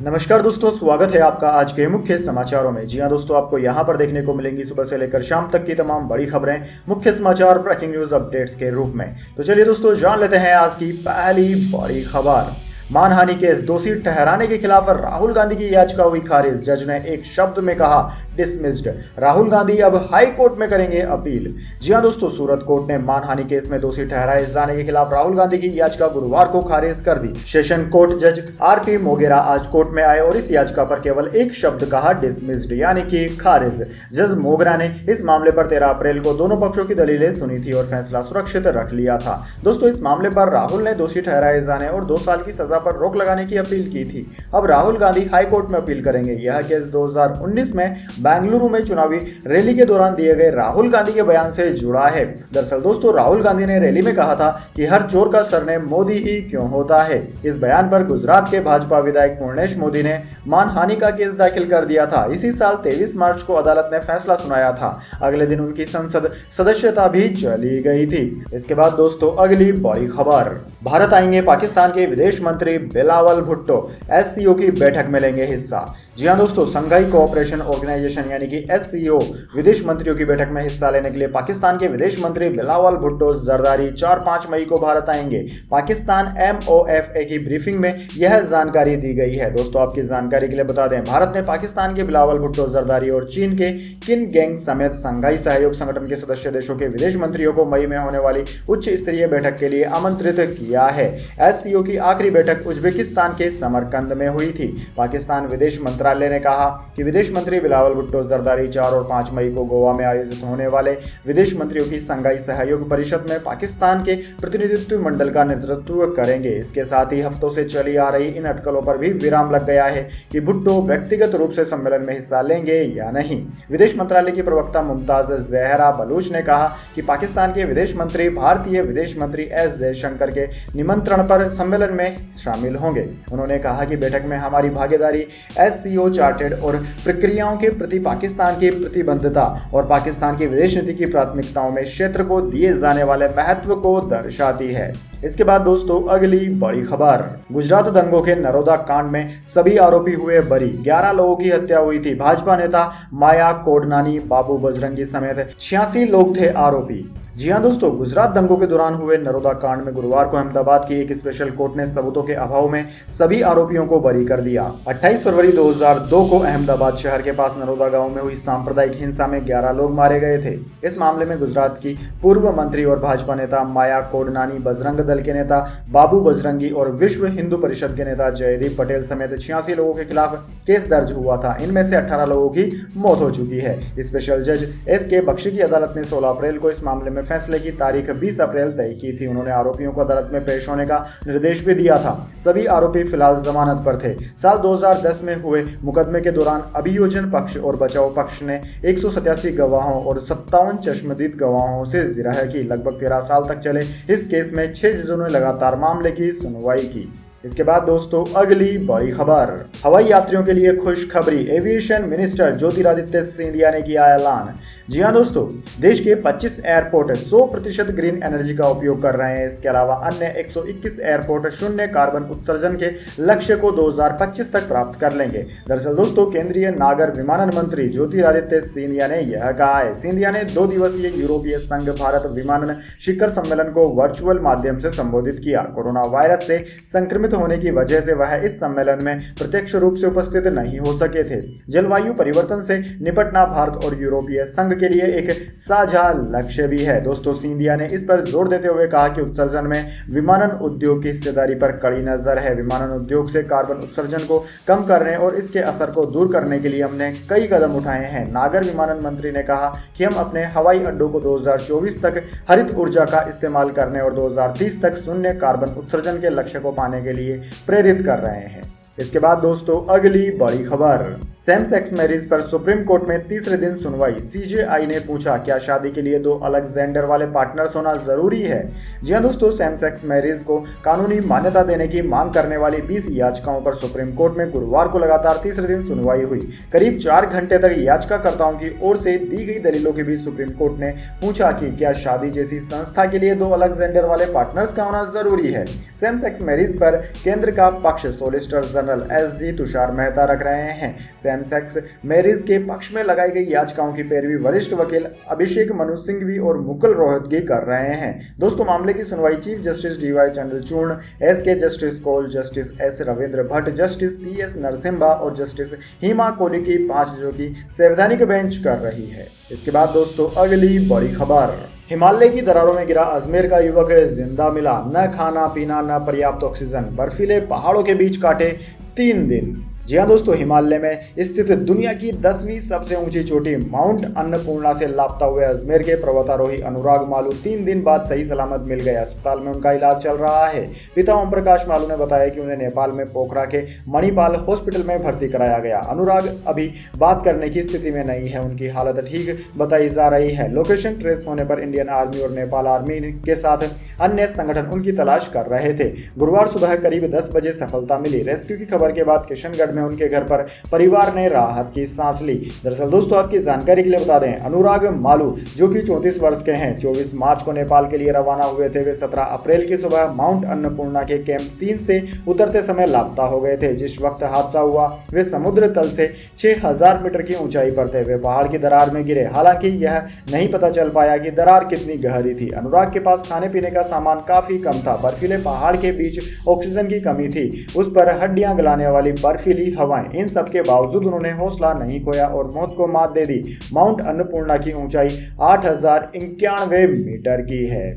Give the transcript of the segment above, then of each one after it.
नमस्कार दोस्तों, स्वागत है आपका आज के मुख्य समाचारों में। जी हां दोस्तों, आपको यहां पर देखने को मिलेंगी सुबह से लेकर शाम तक की तमाम बड़ी खबरें मुख्य समाचार ब्रेकिंग न्यूज अपडेट्स के रूप में। तो चलिए दोस्तों, जान लेते हैं आज की पहली बड़ी खबर। मानहानि केस दोषी ठहराने के खिलाफ राहुल गांधी की याचिका हुई खारिज। जज ने एक शब्द में कहा डिसमिस्ड। राहुल गांधी अब हाई कोर्ट में करेंगे अपील। जी हां दोस्तों, सूरत कोर्ट ने मानहानि केस में दोषी ठहराए जाने के खिलाफ राहुल गांधी की याचिका गुरुवार को खारिज कर दी। सेशन कोर्ट जज आरपी मोगेरा आज कोर्ट में आए और इस याचिका पर केवल एक शब्द कहा डिसमिस्ड, यानी कि खारिज। जज मोगेरा ने इस मामले पर 13 अप्रैल को दोनों पक्षों की दलीलें सुनी थी और फैसला सुरक्षित रख लिया था। दोस्तों, इस मामले पर राहुल ने दोषी ठहराए जाने और 2 साल की सजा पर रोक लगाने की अपील की थी। अब राहुल गांधी हाई कोर्ट में अपील करेंगे। यह केस 2019 में बेंगलुरु में चुनावी रैली के दौरान दिए गए राहुल गांधी के बयान से जुड़ा है। दरअसल दोस्तों, राहुल गांधी ने रैली में कहा था कि हर चोर का सरनेम मोदी ही क्यों होता है। इस बयान पर गुजरात के भाजपा विधायक पूर्णेश मोदी ने मानहानि का केस दाखिल कर दिया था। इसी साल 23 मार्च को अदालत ने फैसला सुनाया था। अगले दिन उनकी संसद सदस्यता भी चली गई थी। इसके बाद दोस्तों, अगली बड़ी खबर। भारत आएंगे पाकिस्तान के विदेश मंत्री बिलावल भुट्टो, एससीओ की बैठक में लेंगे हिस्सा। जी हां दोस्तों, संघाई कोऑपरेशन ऑर्गेनाइजेशन यानी कि एससीओ विदेश मंत्रियों की बैठक में हिस्सा लेने के लिए पाकिस्तान के विदेश मंत्री बिलावल भुट्टो जरदारी 4-5 मई को भारत आएंगे। पाकिस्तान MOFA की ब्रीफिंग में यह जानकारी दी गई है। दोस्तों, आपकी जानकारी के लिए बता दें, भारत ने पाकिस्तान के बिलावल भुट्टो जरदारी और चीन के किन गैंग समेत संघाई सहयोग संगठन के सदस्य देशों के विदेश मंत्रियों को मई में होने वाली उच्च स्तरीय बैठक के लिए आमंत्रित किया है। एससीओ की आखिरी बैठक उज्बेकिस्तान के समरकंद में हुई थी। पाकिस्तान विदेश मंत्रालय ने कहा कि विदेश मंत्री बिलावल भुट्टो जरदारी 4 और 5 मई को गोवा में आयोजित होने वाले विदेश मंत्रियों की संघाई सहयोग परिषद में पाकिस्तान के प्रतिनिधित्व मंडल का नेतृत्व करेंगे। इसके साथ ही हफ्तों से चली आ रही इन अटकलों पर भी विराम लग गया है कि भुट्टो व्यक्तिगत रूप से सम्मेलन में हिस्सा लेंगे या नहीं। विदेश मंत्रालय की प्रवक्ता मुमताज जहरा बलूच ने कहा कि पाकिस्तान के विदेश मंत्री भारतीय विदेश मंत्री एस जयशंकर के निमंत्रण पर सम्मेलन में शामिल होंगे। उन्होंने कहा कि बैठक में हमारी भागीदारी एससीओ चार्टेड और प्रक्रियाओं के प्रति पाकिस्तान की प्रतिबद्धता और पाकिस्तान की विदेश नीति की प्राथमिकताओं में क्षेत्र को दिए जाने वाले महत्व को दर्शाती है। इसके बाद दोस्तों, अगली बड़ी खबर। गुजरात दंगों के नरोदा कांड में सभी आरोपी हुए बरी। 11 लोगों की हत्या हुई थी। भाजपा नेता माया कोडनानी, बाबू बजरंगी समेत 86 लोग थे आरोपी। जी हां दोस्तों, गुजरात दंगों के दौरान हुए नरोदा कांड में गुरुवार को अहमदाबाद की एक स्पेशल कोर्ट ने सबूतों के अभाव में सभी आरोपियों को बरी कर दिया। 28 फरवरी 2002 को अहमदाबाद शहर के पास नरोदा गांव में हुई सांप्रदायिक हिंसा में 11 लोग मारे गए थे। इस मामले में गुजरात की पूर्व मंत्री और भाजपा नेता माया कोडनानी, बजरंग दल के नेता बाबू बजरंगी और विश्व हिंदू परिषद के नेता जयदीप पटेल समेत 86 लोगों के खिलाफ केस दर्ज हुआ था। इनमें से 18 लोगों की मौत हो चुकी है। स्पेशल जज SK बख्शी की अदालत ने 16 अप्रैल को इस मामले में फैसले की तारीख 20 अप्रैल तय की थी। उन्होंने आरोपियों को अदालत में पेश होने का निर्देश भी दिया था। सभी आरोपी फिलहाल जमानत पर थे। साल 2010 में हुए मुकदमे के दौरान अभियोजन पक्ष और बचाव पक्ष ने 187 गवाहों और 57 चश्मदीद गवाहों से जिरह की। लगभग 13 साल तक चले इस केस में 6 जजों ने लगातार मामले की सुनवाई की। इसके बाद दोस्तों, अगली बड़ी खबर। हवाई यात्रियों के लिए खुशखबरी। एविएशन मिनिस्टर ज्योतिरादित्य सिंधिया ने किया ऐलान। जी हां दोस्तों, देश के 25 एयरपोर्ट 100% ग्रीन एनर्जी का उपयोग कर रहे हैं। इसके अलावा अन्य 121 एयरपोर्ट शून्य कार्बन उत्सर्जन के लक्ष्य को 2025 तक प्राप्त कर लेंगे। दरअसल दोस्तों, केंद्रीय नागर विमानन मंत्री ज्योतिरादित्य सिंधिया ने यह कहा है। सिंधिया ने 2 दिवसीय यूरोपीय संघ भारत विमानन शिखर सम्मेलन को वर्चुअल माध्यम से संबोधित किया। कोरोना वायरस से संक्रमित होने की वजह से वह इस सम्मेलन में प्रत्यक्ष रूप से उपस्थित नहीं हो सके थे। जलवायु परिवर्तन से निपटना भारत और यूरोपीय संघ के लिए एक साझा लक्ष्य भी है। दोस्तों, सिंधिया ने इस पर जोर देते हुए कहा कि उत्सर्जन में विमानन उद्योग की हिस्सेदारी पर कड़ी नजर है। विमानन उद्योग से कार्बन उत्सर्जन को कम करने और इसके असर को दूर करने के लिए हमने कई कदम उठाए हैं। नागर विमानन मंत्री ने कहा कि हम अपने हवाई अड्डों को 2024 तक हरित ऊर्जा का इस्तेमाल करने और 2030 तक शून्य कार्बन उत्सर्जन के लक्ष्य को पाने के लिए प्रेरित कर रहे हैं। इसके बाद दोस्तों, अगली बड़ी खबर। सेम सेक्स मैरिज पर सुप्रीम कोर्ट में तीसरे दिन सुनवाई। CJI ने पूछा, क्या शादी के लिए 2 अलग जेंडर वाले पार्टनर्स होना जरूरी है? जी हां दोस्तों, सेम सेक्स मैरिज को कानूनी मान्यता देने की मांग करने वाली 20 याचिकाओं पर सुप्रीम कोर्ट में गुरुवार को लगातार तीसरे दिन सुनवाई हुई। करीब 4 घंटे तक याचिकाकर्ताओं की ओर से दी गई दलीलों के बीच सुप्रीम कोर्ट ने पूछा कि क्या शादी जैसी संस्था के लिए 2 अलग जेंडर वाले पार्टनर्स का होना जरूरी है। सेम सेक्स मैरिज पर केंद्र का पक्ष solicitor general SG Tushar Mehta रख रहे हैं। सेम सेक्स मैरिज के पक्ष में लगाई गई याचिकाओं की पैरवी वरिष्ठ वकील अभिषेक मनु सिंघवी और मुकुल रोहतगी कर रहे हैं। दोस्तों, मामले की सुनवाई chief justice DY Chandrachud, SK justice Kaul, justice S Ravindra Bhat, justice PS Narasimha और जस्टिस हिमा कोहली की 5 जजों की संवैधानिक बेंच कर रही है। इसके बाद दोस्तों अगली बड़ी खबर, हिमालय की दरारों में गिरा अजमेर का युवक जिंदा मिला। न खाना पीना न पर्याप्त ऑक्सीजन, बर्फीले पहाड़ों के बीच काटे 3 दिन। जी हाँ दोस्तों, हिमालय में स्थित दुनिया की 10वीं सबसे ऊंची चोटी माउंट अन्नपूर्णा से लापता हुए अजमेर के पर्वतारोही अनुराग मालू 3 दिन बाद सही सलामत मिल गए। अस्पताल में उनका इलाज चल रहा है। पिता ओम प्रकाश मालू ने बताया कि उन्हें नेपाल में पोखरा के मणिपाल हॉस्पिटल में भर्ती कराया गया। अनुराग अभी बात करने की स्थिति में नहीं है, उनकी हालत ठीक बताई जा रही है। लोकेशन ट्रेस होने पर इंडियन आर्मी और नेपाल आर्मी के साथ अन्य संगठन उनकी तलाश कर रहे थे। गुरुवार सुबह करीब 10 बजे सफलता मिली। रेस्क्यू की खबर के बाद किशनगढ़ में उनके घर पर परिवार ने राहत की सांस ली। दरअसल दोस्तों, आपकी जानकारी के लिए बता दें, अनुराग मालू जो कि 34 वर्ष के हैं, 24 मार्च को नेपाल के लिए रवाना हुए थे। वे 17 अप्रैल की सुबह माउंट अन्नपूर्णा के कैंप 3 से उतरते समय लापता हो गए थे। जिस वक्त हादसा हुआ वे समुद्र तल से 6000 मीटर की ऊंचाई पर थे। वे पहाड़ की दरार में गिरे। हालांकि यह नहीं पता चल पाया कि दरार कितनी गहरी थी। अनुराग के पास खाने पीने का सामान काफी कम था। बर्फीले पहाड़ के बीच ऑक्सीजन की कमी थी, उस पर हड्डियां गलाने वाली बर्फीली हवाएं। इन सब के बावजूद उन्होंने हौसला नहीं खोया और मौत को मात दे दी। माउंट अन्नपूर्णा की ऊंचाई 8091 मीटर की है।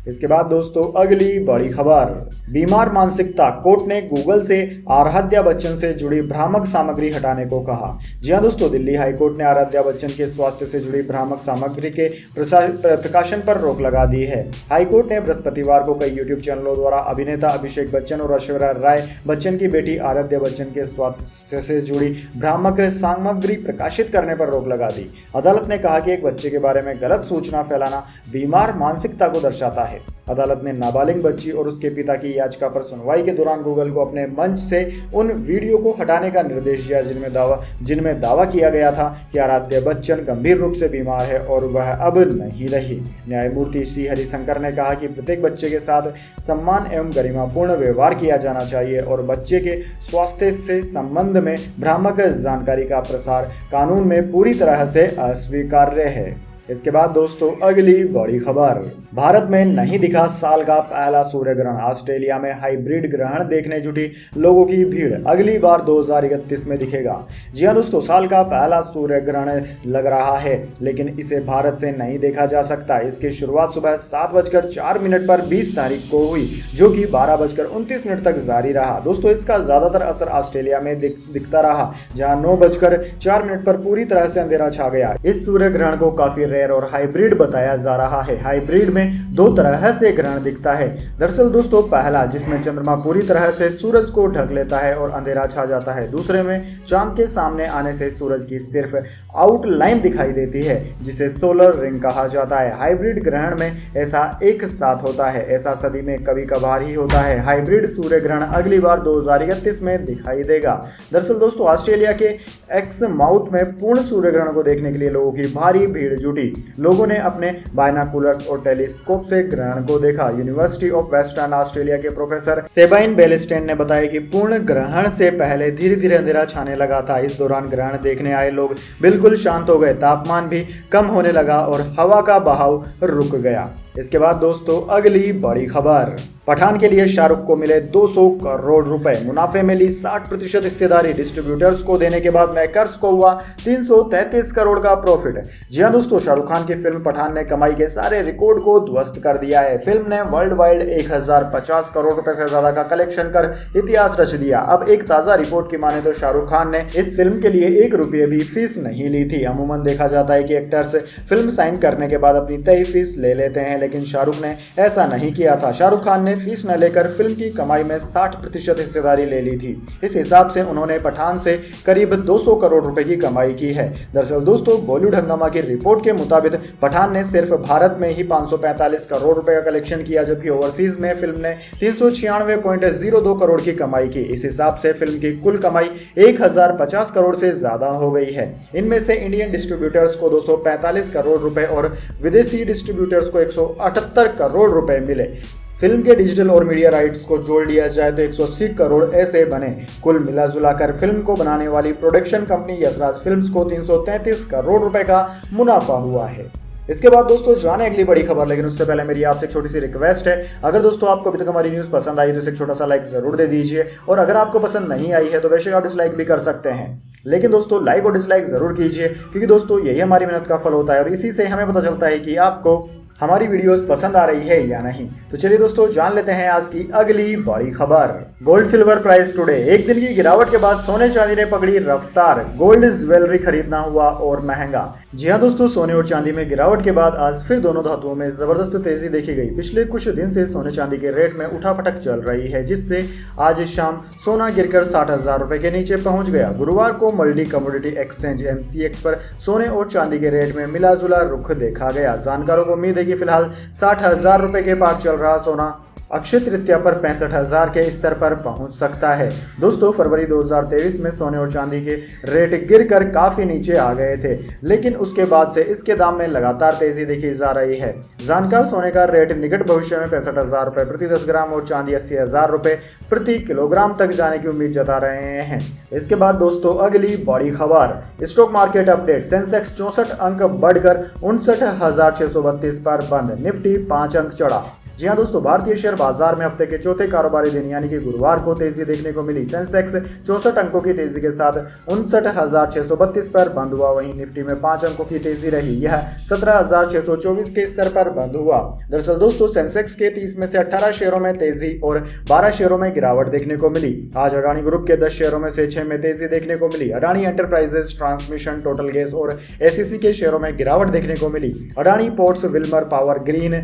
इसके बाद दोस्तों अगली बड़ी खबर, बीमार मानसिकता, कोर्ट ने गूगल से आराध्या बच्चन से जुड़ी भ्रामक सामग्री हटाने को कहा। जी हां दोस्तों, दिल्ली हाईकोर्ट ने आराध्या बच्चन के स्वास्थ्य से जुड़ी भ्रामक सामग्री के प्रकाशन पर रोक लगा दी है। हाईकोर्ट ने बृहस्पतिवार को कई यूट्यूब चैनलों द्वारा अभिनेता अभिषेक बच्चन और ऐश्वर्या राय बच्चन की बेटी आराध्या बच्चन के स्वास्थ्य से जुड़ी भ्रामक सामग्री प्रकाशित करने पर रोक लगा दी। अदालत ने कहा कि एक बच्चे के बारे में गलत सूचना फैलाना बीमार मानसिकता को दर्शाता है। अदालत ने नाबालिग बच्ची और उसके पिता की याचिका पर सुनवाई के दौरान गूगल को अपने मंच से उन वीडियो को हटाने का निर्देश दिया जिनमें दावा किया गया था कि आराध्या बच्चन गंभीर रूप से बीमार है और वह अब नहीं रही। न्यायमूर्ति सी हरिशंकर ने कहा कि प्रत्येक बच्चे के साथ सम्मान एवं गरिमापूर्ण व्यवहार किया जाना चाहिए और बच्चे के स्वास्थ्य से संबंध में भ्रामक जानकारी का प्रसार कानून में पूरी तरह से अस्वीकार्य है। इसके बाद दोस्तों अगली बड़ी खबर, भारत में नहीं दिखा साल का पहला सूर्य ग्रहण। ऑस्ट्रेलिया में हाइब्रिड ग्रहण देखने जुटी लोगों की भीड़, अगली बार 2031 में दिखेगा। जी हां दोस्तों, साल का पहला सूर्य ग्रहण लग रहा है, लेकिन इसे भारत से नहीं देखा जा सकता। इसकी शुरुआत सुबह 7:04 पर 20 तारीख को हुई, जो कि 12:29 तक जारी रहा। दोस्तों, इसका ज्यादातर असर ऑस्ट्रेलिया में दिखता रहा, जहां 9:04 पर पूरी तरह से अंधेरा छा गया। इस सूर्य ग्रहण को काफी रेयर और हाइब्रिड बताया जा रहा है। हाइब्रिड में 2 तरह से ग्रहण दिखता है। दरअसल दोस्तों, पहला जिसमें चंद्रमा पूरी तरह से सूरज को ढक लेता है और अंधेरा छा जाता है। दूसरे में चांद के सामने आने से सूरज की सिर्फ आउटलाइन दिखाई देती है, जिसे सोलर रिंग कहा जाता है। हाइब्रिड ग्रहण में ऐसा एक साथ होता है। ऐसा सदी में कभी कभार ही होता है। हाइब्रिड सूर्य ग्रहण अगली बार 2031 में दिखाई देगा। दरअसल दोस्तों, ऑस्ट्रेलिया के एक्समाउथ में पूर्ण सूर्य ग्रहण को देखने के लिए लोगों की भारी भीड़ जुटी। लोगों ने अपने बायनाकुलर्स और टेलीस्कोप से ग्रहण को देखा। यूनिवर्सिटी ऑफ वेस्टर्न ऑस्ट्रेलिया के प्रोफेसर सेबाइन बेलिस्टेन ने बताया कि पूर्ण ग्रहण से पहले धीरे धीरे अंधेरा छाने लगा था। इस दौरान ग्रहण देखने आए लोग बिल्कुल शांत हो गए, तापमान भी कम होने लगा और हवा का बहाव रुक गया। इसके बाद दोस्तों अगली बड़ी खबर, पठान के लिए शाहरुख को मिले 200 करोड़ रुपए, मुनाफे में ली 60% हिस्सेदारी, डिस्ट्रीब्यूटर्स को देने के बाद मेकर्स को हुआ 333 करोड़ का प्रॉफिट। जी हां दोस्तों, शाहरुख खान की फिल्म पठान ने कमाई के सारे रिकॉर्ड को ध्वस्त कर दिया है। फिल्म ने वर्ल्ड वाइड 1050 करोड़ रुपए से ज्यादा का कलेक्शन कर इतिहास रच दिया। अब एक ताजा रिपोर्ट की माने तो शाहरुख खान ने इस फिल्म के लिए 1 रुपये भी फीस नहीं ली थी। अमूमन देखा जाता है कि एक्टर्स फिल्म साइन करने के बाद अपनी तय फीस ले लेते हैं, लेकिन शाहरुख ने ऐसा नहीं किया था। शाहरुख खान ने फीस न लेकर फिल्म की कमाई में 60% हिस्सेदारी ले ली थी। इस हिसाब से उन्होंने पठान से करीब 200 करोड़ रुपए की कमाई की है। दरअसल दोस्तों, बॉलीवुड हंगामा की रिपोर्ट के मुताबिक पठान ने सिर्फ भारत में ही 545 करोड़ रुपए का कलेक्शन किया, जबकि ओवरसीज में फिल्म ने 396.02 करोड़ की कमाई की। इस हिसाब से फिल्म की कुल कमाई 1050 करोड़ से ज्यादा हो गई है। इनमें से इंडियन डिस्ट्रीब्यूटर्स को 245 करोड़ रुपए और विदेशी डिस्ट्रीब्यूटर्स को 178 करोड़ रुपए मिले। फिल्म के डिजिटल और मीडिया राइट्स को जोड़ लिया जाए तो 180 करोड़ ऐसे बने। कुल मिला जुलाकर फिल्म को बनाने वाली प्रोडक्शन कंपनी यशराज फिल्म्स को 333 करोड़ रुपए का मुनाफा हुआ है। इसके बाद दोस्तों जाने अगली बड़ी खबर, लेकिन उससे पहले मेरी आपसे एक छोटी सी रिक्वेस्ट है, अगर दोस्तों आपको अभी तक हमारी न्यूज़ पसंद आई तो इसे एक छोटा सा लाइक जरूर दे दीजिए, और अगर आपको पसंद नहीं आई है तो बेशक आप डिसलाइक भी कर सकते हैं, लेकिन दोस्तों लाइक और डिसलाइक जरूर कीजिए, क्योंकि दोस्तों यही हमारी मेहनत का फल होता है और इसी से हमें पता चलता है कि आपको हमारी वीडियोस पसंद आ रही है या नहीं। तो चलिए दोस्तों जान लेते हैं आज की अगली बड़ी खबर। Gold silver price today. एक दिन की गिरावट के बाद सोने चांदी ने पकड़ी रफ्तार, गोल्ड ज्वेलरी खरीदना हुआ और महंगा। जी हाँ दोस्तों, सोने और चांदी में गिरावट के बाद आज फिर दोनों धातुओं में जबरदस्त तेजी देखी गई। पिछले कुछ दिन से सोने चांदी के रेट में उठापटक चल रही है, जिससे आज शाम सोना गिरकर 60,000 रुपए के नीचे पहुंच गया। गुरुवार को मल्टी कमोडिटी एक्सचेंज MCX पर सोने और चांदी के रेट में मिला जुला रुख देखा गया। जानकारों को उम्मीद है कि फिलहाल 60,000 रुपए के पार चल रहा सोना अक्षय तृतीया पर 65,000 के स्तर पर पहुंच सकता है। दोस्तों फरवरी 2023 में सोने और चांदी के रेट गिरकर काफी नीचे आ गए थे, लेकिन उसके बाद से इसके दाम में लगातार तेजी देखी जा रही है। जानकार सोने का रेट निकट भविष्य में 65,000 रुपए प्रति 10 ग्राम और चांदी 80,000 रुपए प्रति किलोग्राम तक जाने की उम्मीद जता रहे हैं। इसके बाद दोस्तों अगली बड़ी खबर, स्टॉक मार्केट अपडेट। सेंसेक्स 64 अंक बढ़कर 59,632 पर बंद, निफ्टी 5 अंक चढ़ा। जी हाँ दोस्तों, भारतीय शेयर बाजार में हफ्ते के चौथे कारोबारी दिन यानी कि गुरुवार को तेजी देखने को मिली। सेंसेक्स 64 अंकों की तेजी के साथ 59,632 पर बंद हुआ, वहीं निफ्टी में 5 अंकों की तेजी रही, यह 17,624 के स्तर पर बंद हुआ। दरअसल दोस्तों सेंसेक्स के 30 में से 18 शेयरों में तेजी और 12 शेयरों में गिरावट देखने को मिली। आज अडानी ग्रुप के 10 शेयरों में से 6 में तेजी देखने को मिली। Adani enterprises, transmission, total gas और SEC के शेयरों में गिरावट देखने को मिली। Adani ports, Wilmar power green,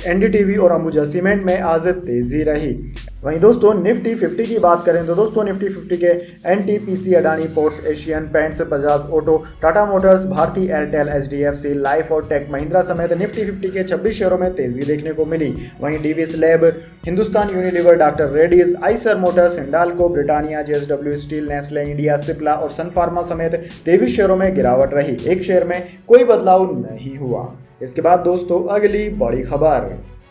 NDTV और अंबुजा सीमेंट में आज तेजी रही। वहीं दोस्तों निफ्टी 50 की बात करें तो दोस्तों निफ्टी 50 के NTPC, Adani Ports, Asian Paints, Bajaj Auto, Tata Motors, Bharti Airtel, HDFC Life और टेक महिंद्रा समेत निफ्टी 50 के 26 शेयरों में तेजी देखने को मिली। वहीं Divi's Lab, Hindustan Unilever, Doctor Reddy's, Eicher Motors, Hindalco, Britannia, JSW Steel, Nestle India, Cipla और सन फार्मा समेत 23 शेयरों में गिरावट रही। एक शेयर में कोई बदलाव नहीं हुआ। इसके बाद दोस्तों अगली बड़ी खबर,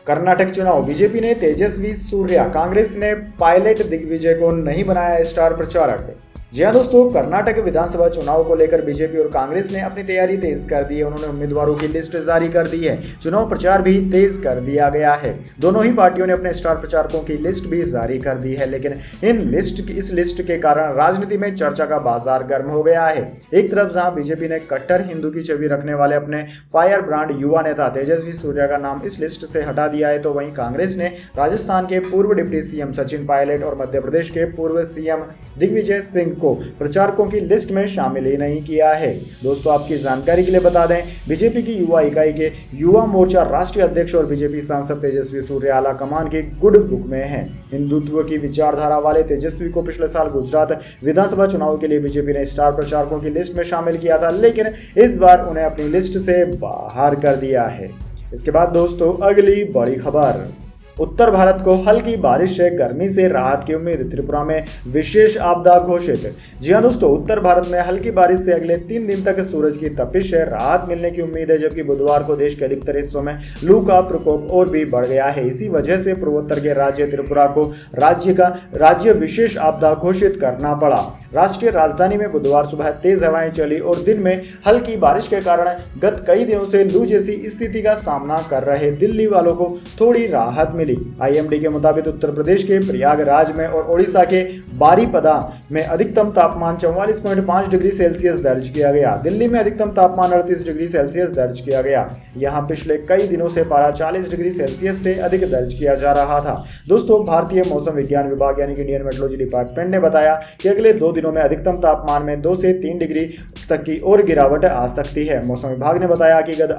कर्नाटक चुनाव। बीजेपी ने तेजस्वी सूर्या, कांग्रेस ने पायलट दिग्विजय को नहीं बनाया स्टार प्रचारक। जी हाँ दोस्तों, कर्नाटक विधानसभा चुनाव को लेकर बीजेपी और कांग्रेस ने अपनी तैयारी तेज कर दी है। उन्होंने उम्मीदवारों की लिस्ट जारी कर दी है। चुनाव प्रचार भी तेज कर दिया गया है। दोनों ही पार्टियों ने अपने स्टार प्रचारकों की लिस्ट भी जारी कर दी है, लेकिन इस लिस्ट के कारण राजनीति में चर्चा का बाजार गर्म हो गया है। एक तरफ जहां बीजेपी ने कट्टर हिंदू की छवि रखने वाले अपने फायर ब्रांड युवा नेता तेजस्वी सूर्या का नाम इस लिस्ट से हटा दिया है, तो वहीं कांग्रेस ने राजस्थान के पूर्व डिप्टी CM सचिन पायलट और मध्य प्रदेश के पूर्व CM दिग्विजय सिंह को प्रचारकों की लिस्ट में शामिल ही नहीं किया है। दोस्तों आपकी जानकारी के लिए बता दें, बीजेपी की युवा इकाई के युवा मोर्चा राष्ट्रीय अध्यक्ष और बीजेपी सांसद तेजस्वी सूर्या आला कमान की गुड बुक में हैं। हिंदुत्व की विचारधारा वाले तेजस्वी को पिछले साल गुजरात विधानसभा चुनाव के लिए बीजेपी ने स्टार प्रचारकों की लिस्ट में शामिल किया था, लेकिन इस बार उन्हें अपनी लिस्ट से बाहर कर दिया है। इसके बाद दोस्तों अगली बड़ी खबर, उत्तर भारत को हल्की बारिश से गर्मी से राहत की उम्मीद, त्रिपुरा में विशेष आपदा घोषित। जी हां दोस्तों, उत्तर भारत में हल्की बारिश से अगले 3 दिन तक सूरज की तपिश से राहत मिलने की उम्मीद है, जबकि बुधवार को देश के अधिकतर हिस्सों में लू का प्रकोप और भी बढ़ गया है। इसी वजह से पूर्वोत्तर के राज्य त्रिपुरा को राज्य विशेष आपदा घोषित करना पड़ा। राष्ट्रीय राजधानी में बुधवार सुबह तेज हवाएं चली और दिन में हल्की बारिश के कारण गत कई दिनों से लू जैसी स्थिति का सामना कर रहे दिल्ली वालों को थोड़ी राहत मिली। IMD के मुताबिक उत्तर प्रदेश के प्रयागराज में और ओडिशा के बारीपदा में अधिकतम तापमान 44.5 डिग्री सेल्सियस दर्ज किया गया। दिल्ली में अधिकतम तापमान 38 डिग्री सेल्सियस दर्ज किया गया। यहाँ पिछले कई दिनों से पारा 40 डिग्री सेल्सियस से अधिक दर्ज किया जा रहा था। दोस्तों भारतीय मौसम विज्ञान विभाग यानी कि इंडियन मेट्रोलॉजी डिपार्टमेंट ने बताया कि अगले 2 दिनों में अधिकतम तापमान में 2 से 3 डिग्री तक की और गिरावट आ सकती है। मौसम विभाग ने बताया कि गत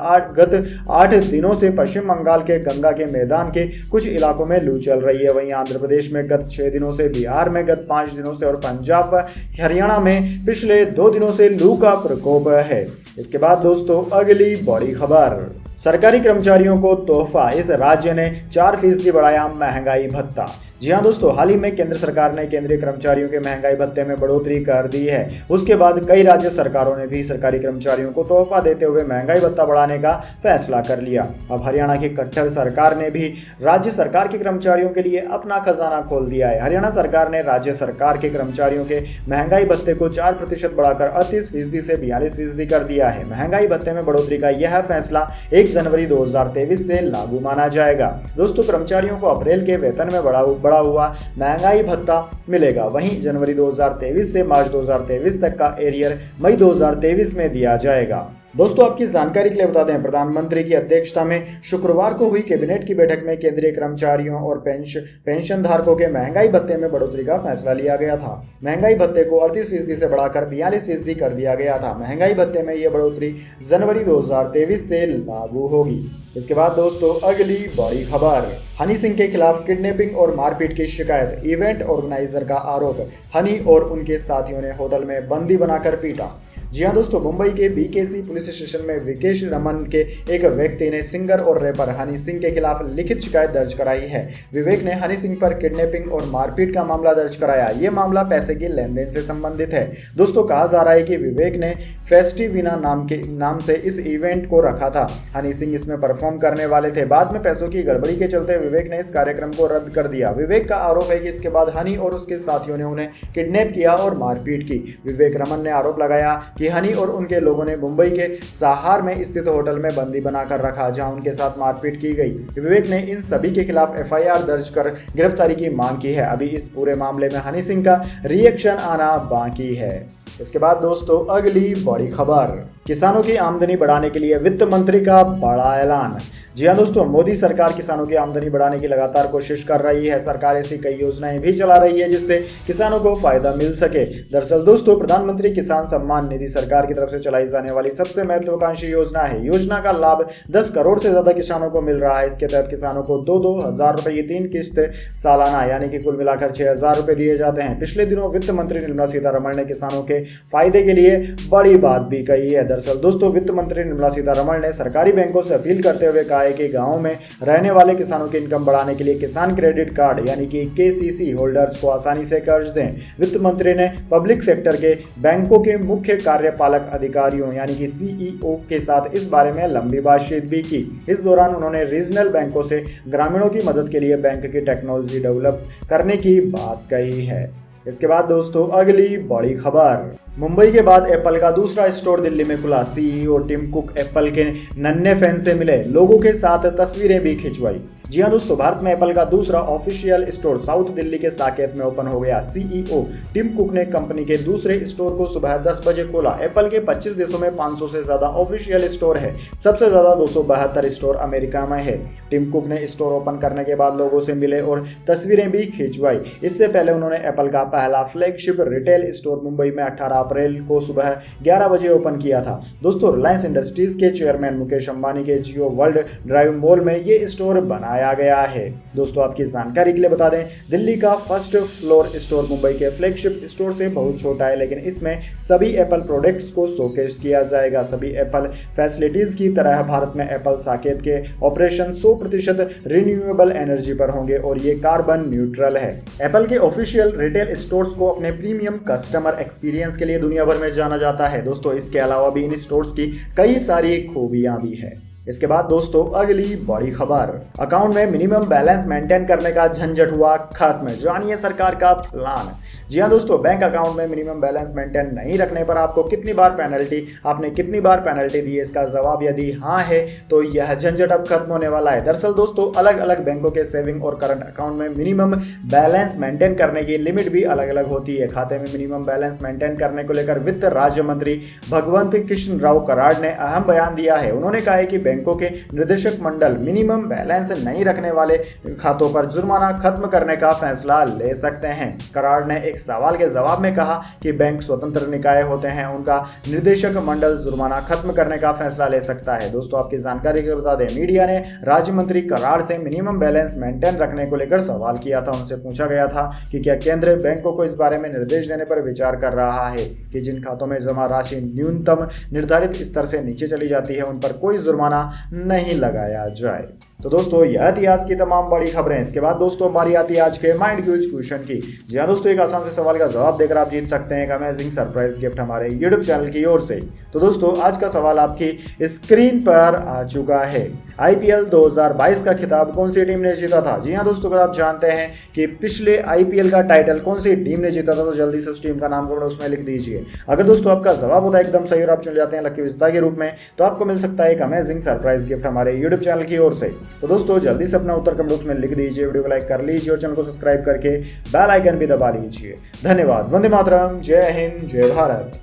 8 दिनों से पश्चिम बंगाल के गंगा के मैदान के कुछ इलाकों में लू चल रही है। वहीं आंध्र प्रदेश में गत 6 दिनों से, बिहार में गत 5 दिनों से और पंजाब हरियाणा में पिछले 2 दिनों से लू का प्रकोप है। इसके बाद दोस्तों अगली बड़ी खबर, सरकारी कर्मचारियों को तोहफा, इस राज्य ने 4% बढ़ाया महंगाई भत्ता। जी हाँ दोस्तों, हाल ही में केंद्र सरकार ने केंद्रीय कर्मचारियों के महंगाई भत्ते में बढ़ोतरी कर दी है। उसके बाद कई राज्य सरकारों ने भी सरकारी कर्मचारियों को तोहफा देते हुए महंगाई भत्ता बढ़ाने का फैसला कर लिया। अब हरियाणा की खट्टर सरकार ने भी राज्य सरकार के कर्मचारियों के लिए अपना खजाना खोल दिया है। हरियाणा सरकार ने राज्य सरकार के कर्मचारियों के महंगाई भत्ते को 4% बढ़ाकर 38% से 42% कर दिया है। महंगाई भत्ते में बढ़ोतरी का यह फैसला 1 जनवरी 2023 से लागू माना जाएगा। दोस्तों, कर्मचारियों को अप्रैल के वेतन में बढ़ा हुआ महंगाई भत्ता मिलेगा। वहीं जनवरी 2023 से मार्च 2023 तक का एरियर मई 2023 में दिया जाएगा। दोस्तों, आपकी जानकारी के लिए बता दें, प्रधानमंत्री की अध्यक्षता में शुक्रवार को हुई कैबिनेट की बैठक में केंद्रीय कर्मचारियों और पेंशन धारकों के महंगाई भत्ते में बढ़ोतरी का फैसला लिया गया था। महंगाई भत्ते को 38% से बढ़ाकर 42% कर दिया गया था। महंगाई भत्ते में यह बढ़ोतरी जनवरी 2023 से लागू होगी। इसके बाद दोस्तों, अगली बड़ी खबर, हनी सिंह के खिलाफ किडनैपिंग और मारपीट की शिकायत, इवेंट ऑर्गेनाइजर का आरोप, हनी और उनके साथियों ने होटल में बंदी बनाकर पीटा। जी हाँ दोस्तों, मुंबई के बीकेसी पुलिस स्टेशन में विकेश रमन के एक व्यक्ति ने सिंगर और रैपर हनी सिंह के खिलाफ लिखित शिकायत दर्ज कराई है। विवेक ने हनी सिंह पर किडनैपिंग और मारपीट का मामला दर्ज कराया। ये मामला पैसे के लेन देन से संबंधित है। दोस्तों, कहा जा रहा है कि विवेक ने फेस्टिविना नाम से इस इवेंट को रखा था। हनी सिंह इसमें परफॉर्म करने वाले थे। बाद में पैसों की गड़बड़ी के चलते विवेक ने इस कार्यक्रम को रद्द कर दिया। विवेक का आरोप है कि इसके बाद हनी और उसके साथियों ने उन्हें किडनैप किया और मारपीट की। विवेक रमन ने आरोप लगाया कि हनी और उनके लोगों ने मुंबई के साहार में स्थित होटल में बंदी बनाकर रखा, जहां उनके साथ मारपीट की गई। विवेक ने इन सभी के खिलाफ एफआईआर दर्ज कर गिरफ्तारी की मांग की है। अभी इस पूरे मामले में हनी सिंह का रिएक्शन आना बाकी है। इसके बाद दोस्तों, अगली बड़ी खबर, किसानों की आमदनी बढ़ाने के लिए वित्त मंत्री का बड़ा ऐलान। जी हाँ दोस्तों, मोदी सरकार किसानों की आमदनी बढ़ाने की लगातार कोशिश कर रही है। सरकार ऐसी कई योजनाएं भी चला रही है जिससे किसानों को फायदा मिल सके। दरअसल दोस्तों, प्रधानमंत्री किसान सम्मान निधि सरकार की तरफ से चलाई जाने वाली सबसे महत्वाकांक्षी योजना है। योजना का लाभ 10 करोड़ से ज्यादा किसानों को मिल रहा है। इसके तहत किसानों को 2-2 हजार रुपए की 3 किस्त सालाना यानी कि कुल मिलाकर 6,000 रुपए दिए जाते हैं। पिछले दिनों वित्त मंत्री निर्मला सीतारमण ने किसानों के फायदे के लिए बड़ी बात भी कही है। दरअसल दोस्तों, वित्त मंत्री निर्मला सीतारमण ने सरकारी बैंकों से अपील करते हुए कहा है कि गाँव में रहने वाले किसानों की इनकम बढ़ाने के लिए किसान क्रेडिट कार्ड यानी कि केसीसी होल्डर्स को आसानी से कर्ज दें। वित्त मंत्री ने पब्लिक सेक्टर के बैंकों के मुख्य कार्यपालक अधिकारियों यानी कि सीईओ के साथ इस बारे में लंबी बातचीत भी की। इस दौरान उन्होंने रीजनल बैंकों से ग्रामीणों की मदद के लिए बैंक की टेक्नोलॉजी डेवलप करने की बात कही है। इसके बाद दोस्तों, अगली बड़ी खबर, मुंबई के बाद एप्पल का दूसरा स्टोर दिल्ली में खुला। सीईओ टिम कुक एप्पल के नन्हे फैन से मिले, लोगों के साथ तस्वीरें भी खिंचवाई। जी हां दोस्तों, भारत में एप्पल का दूसरा ऑफिशियल स्टोर साउथ दिल्ली के साकेत में ओपन हो गया। सीईओ टिम कुक ने कंपनी के दूसरे स्टोर को सुबह 10 बजे खोला। एप्पल के 25 देशों में 500 से ज्यादा ऑफिशियल स्टोर है। सबसे ज्यादा 272 स्टोर अमेरिका में है। टिम कुक ने स्टोर ओपन करने के बाद लोगों से मिले और तस्वीरें भी खिंचवाई। इससे पहले उन्होंने एप्पल का पहला फ्लैगशिप रिटेल स्टोर मुंबई में 18 अप्रैल को सुबह 11 बजे ओपन किया था। दोस्तों, रिलायंस इंडस्ट्रीज के चेयरमैन मुकेश अंबानी के जियो वर्ल्ड ड्राइव मॉल में ये स्टोर बनाया गया है। दोस्तों, आपकी जानकारी के लिए बता दें, दिल्ली का फर्स्ट फ्लोर स्टोर मुंबई के फ्लैगशिप स्टोर से बहुत छोटा है, लेकिन इसमें सभी एप्पल प्रोडक्ट्स को शोकेस किया जाएगा। सभी एप्पल फैसिलिटीज की तरह भारत में एप्पल साकेत के ऑपरेशन 100% रिन्यूएबल एनर्जी पर होंगे और ये कार्बन न्यूट्रल है। एप्पल के ऑफिशियल रिटेल स्टोर्स को अपने प्रीमियम कस्टमर एक्सपीरियंस के लिए दुनिया भर में जाना जाता है। दोस्तों, इसके अलावा भी इन स्टोर्स की कई सारी खूबियां भी है। इसके बाद दोस्तों, अगली बड़ी खबर, अकाउंट में मिनिमम बैलेंस मेंटेन करने का झंझट हुआ खत्म। जानिए सरकार का प्लान। जी हाँ दोस्तों, बैंक अकाउंट में मिनिमम बैलेंस मेंटेन नहीं रखने पर आपने कितनी बार पेनल्टी दी है? इसका जवाब यदि हाँ है तो यह झंझट अब खत्म होने वाला है। दरअसल दोस्तों, अलग अलग बैंकों के सेविंग और करंट अकाउंट में मिनिमम बैलेंस मेंटेन करने की लिमिट भी अलग अलग होती है। खाते में मिनिमम बैलेंस मेंटेन करने को लेकर वित्त राज्य मंत्री भगवंत कृष्ण राव कराड़ ने अहम बयान दिया है। उन्होंने कहा है कि बैंकों के निदेशक मंडल मिनिमम बैलेंस नहीं रखने वाले खातों पर जुर्माना खत्म करने का फैसला ले सकते हैं। कराड़ ने एक सवाल के जवाब में कहा कि बैंक स्वतंत्र निकाय होते हैं, उनका निदेशक मंडल जुर्माना खत्म करने का फैसला ले सकता है। दोस्तों, आपकी जानकारी के लिए बता दें, मीडिया ने राज्य मंत्री कराड़ से मिनिमम बैलेंस मेंटेन रखने को लेकर सवाल किया था। उनसे पूछा गया था कि क्या केंद्र बैंकों को इस बारे में निर्देश देने पर विचार कर रहा है कि जिन खातों में जमा राशि न्यूनतम निर्धारित स्तर से नीचे चली जाती है उन पर कोई जुर्माना नहीं लगाया जाए। तो दोस्तों यह थी आज की तमाम बड़ी खबरें। इसके बाद दोस्तों हमारी आती है आज के माइंड क्यूज क्वेश्चन की। जी हाँ दोस्तों, एक आसान से सवाल का जवाब देकर आप जीत सकते हैं एक अमेजिंग सरप्राइज गिफ्ट हमारे यूट्यूब चैनल की ओर से। तो दोस्तों आज का सवाल आपकी स्क्रीन पर आ चुका है। आईपीएल 2022 का खिताब कौन सी टीम ने जीता था? जी हाँ दोस्तों, अगर आप जानते हैं कि पिछले आईपीएल का टाइटल कौन सी टीम ने जीता था तो जल्दी से उस टीम का नाम कमेंट उसमें लिख दीजिए। अगर दोस्तों आपका जवाब होता है एकदम सही और आप चुन जाते हैं लकी विजेता के रूप में, तो आपको मिल सकता है एक अमेजिंग सरप्राइज गिफ्ट हमारे यूट्यूब चैनल की ओर से। तो दोस्तों जल्दी से अपना उत्तर कमेंट बॉक्स में लिख दीजिए, वीडियो को लाइक कर लीजिए और चैनल को सब्सक्राइब करके बेल आइकन भी दबा लीजिए। धन्यवाद। वंदे मातरम। जय हिंद, जय भारत।